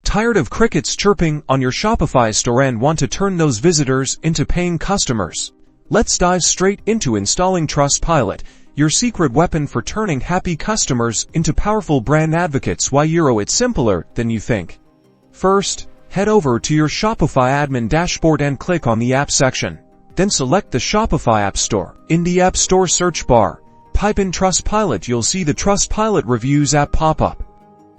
Tired of crickets chirping on your Shopify store and want to turn those visitors into paying customers? Let's dive straight into installing Trustpilot, your secret weapon for turning happy customers into powerful brand advocates. It's simpler than you think. First, head over to your Shopify admin dashboard and click on the App section. Then select the Shopify App Store. In the App Store search bar, type in Trustpilot. You'll see the Trustpilot Reviews app pop up.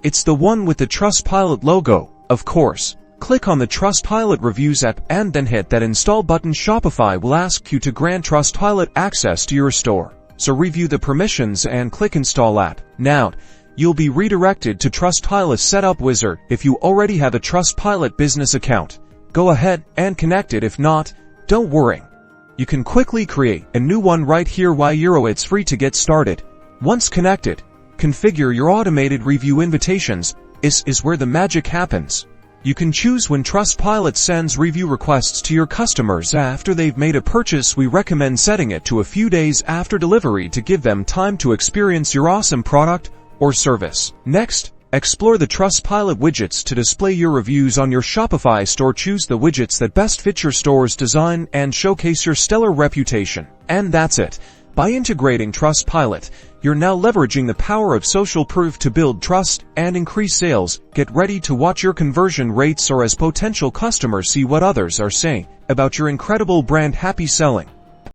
It's the one with the Trustpilot logo, of course. Click on the Trustpilot Reviews app and then hit that install button. Shopify will ask you to grant Trustpilot access to your store. So review the permissions and click Install App. Now, you'll be redirected to Trustpilot's setup wizard. If you already have a Trustpilot business account, go ahead and connect it. If not, don't worry. You can quickly create a new one right here. It's free to get started. Once connected, configure your automated review invitations. This is where the magic happens. You can choose when Trustpilot sends review requests to your customers after they've made a purchase. We recommend setting it to a few days after delivery to give them time to experience your awesome product or service. Next, explore the Trustpilot widgets to display your reviews on your Shopify store. Choose the widgets that best fit your store's design and showcase your stellar reputation. And that's it. By integrating Trustpilot, you're now leveraging the power of social proof to build trust and increase sales. Get ready to watch your conversion rates soar as potential customers see what others are saying about your incredible brand. Happy selling!